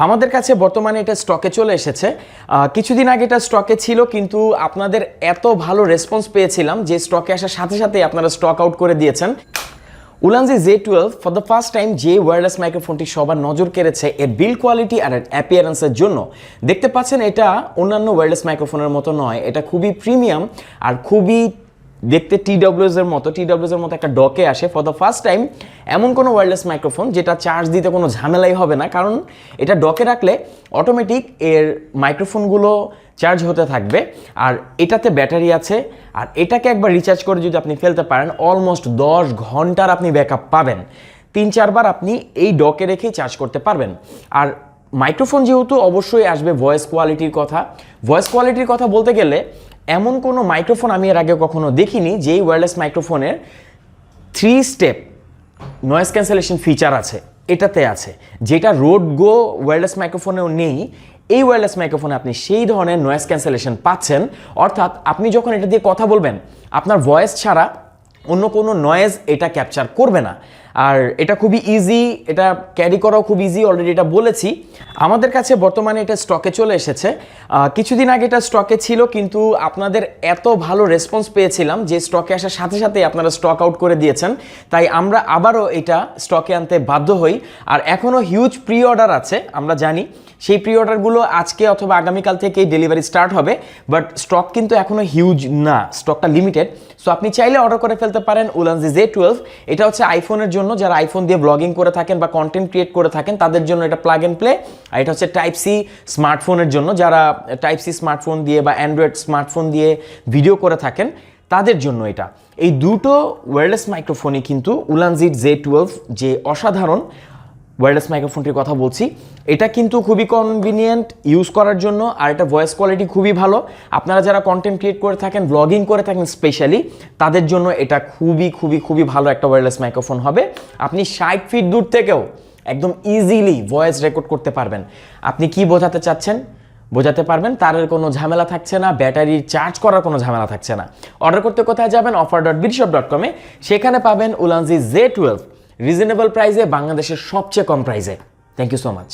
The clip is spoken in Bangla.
আমাদের কাছে বর্তমানে এটা স্টকে চলে এসেছে। কিছুদিন আগে এটা স্টকে ছিল, কিন্তু আপনাদের এত ভালো রেসপন্স পেয়েছিলাম যে স্টকে আসার সাথে সাথে আপনারা স্টক আউট করে দিয়েছেন। Ulanzi j12 for the first time যে ওয়্যারলেস মাইক্রোফোনটি সবার নজর কেড়েছে এর বিল্ড কোয়ালিটি আর এর অ্যাপিয়ারেন্সের জন্য। দেখতে পাচ্ছেন এটা অন্যান্য ওয়্যারলেস মাইক্রোফোনের মতো নয়, এটা খুবই প্রিমিয়াম আর খুবই দেখতে টি-ডাব্লিউএস এর মতো একটা ডকে আসে। ফর দ্য ফার্স্ট টাইম এমন কোনো ওয়্যারলেস মাইক্রোফোন যেটা চার্জ দিতে কোনো ঝামেলাই হবে না, কারণ এটা ডকে রাখলে অটোমেটিক এর মাইক্রোফোনগুলো চার্জ হতে থাকবে। আর এটাতে ব্যাটারি আছে, আর এটাকে একবার রিচার্জ করে যদি আপনি ফেলতে পারেন অলমোস্ট 10 ঘন্টার আপনি ব্যাকআপ পাবেন। 3-4 বার আপনি এই ডকে রেখেই চার্জ করতে পারবেন। আর মাইক্রোফোন যেহেতু অবশ্যই আসবে ভয়েস কোয়ালিটির কথা বলতে গেলে এমন কোনো মাইক্রোফোন আমি এর আগে কখনো দেখিনি যেই ওয়্যারলেস মাইক্রোফোনের 3 স্টেপ নয়েজ ক্যান্সেলেশন ফিচার আছে, এটাতে আছে, যেটা রোড গো ওয়্যারলেস মাইক্রোফোনেও নেই। এই ওয়্যারলেস মাইক্রোফোনে আপনি সেই ধরনের নয়েজ ক্যান্সেলেশন পাচ্ছেন, অর্থাৎ আপনি যখন এটা দিয়ে কথা বলবেন আপনার ভয়েস ছাড়া অন্য কোনো নয়েজ এটা ক্যাপচার করবে না। আর এটা খুবই ইজি, এটা ক্যারি করাও খুব ইজি, অলরেডি এটা বলেছি। আমাদের কাছে বর্তমানে এটা স্টকে চলে এসেছে। কিছুদিন আগে এটা স্টকে ছিল, কিন্তু আপনাদের এত ভালো রেসপন্স পেয়েছিলাম যে স্টকে আসার সাথে সাথে আপনারা স্টক আউট করে দিয়েছেন, তাই আমরা আবারও এটা স্টকে আনতে বাধ্য হই। আর এখনও হিউজ প্রি অর্ডার আছে, আমরা জানি সেই প্রি অর্ডারগুলো আজকে অথবা আগামীকাল থেকেই ডেলিভারি স্টার্ট হবে, বাট স্টক কিন্তু এখনও হিউজ না, স্টকটা লিমিটেড। সো আপনি চাইলে অর্ডার করে ফেলতে পারেন Ulanzi j12। এটা হচ্ছে আইফোনের জন্য, যারা আইফোন দিয়ে ব্লগিং করে থাকেন বা কন্টেন্ট ক্রিয়েট করে থাকেন তাদের জন্য এটা প্লাগ অ্যান্ড প্লে। আর এটা হচ্ছে টাইপ সি স্মার্টফোনের জন্য, যারা টাইপ সি স্মার্টফোন দিয়ে বা অ্যান্ড্রয়েড স্মার্টফোন দিয়ে ভিডিও করে থাকেন তাদের জন্য এটা। এই দুটো ওয়্যারলেস মাইক্রোফোনই কিন্তু Ulanzi j12 যে অসাধারণ ওয়্যারলেস মাইক্রোফোনটির কথা বলছি, এটা কিন্তু খুবই কনভিনিয়েন্ট ইউজ করার জন্য, আর এটা ভয়েস কোয়ালিটি খুবই ভালো। আপনারা যারা কন্টেন্ট ক্রিয়েট করে থাকেন, ব্লগিং করে থাকেন স্পেশালি, তাদের জন্য এটা খুবই ভালো একটা ওয়্যারলেস মাইক্রোফোন হবে। আপনি 60 ফিট দূর থেকেও একদম ইজিলি ভয়েস রেকর্ড করতে পারবেন। আপনি কি বোঝাতে চাচ্ছেন বোঝাতে পারবেন, তার কোনো ঝামেলা থাকছে না, ব্যাটারির চার্জ করার কোনো ঝামেলা থাকছে না। অর্ডার করতে কোথায় যাবেন? offer.bidshop.com এ, সেখানে পাবেন Ulanzi j12 রিজনেবল প্রাইসে, বাংলাদেশের সবচেয়ে কম প্রাইসে। Thank you so much.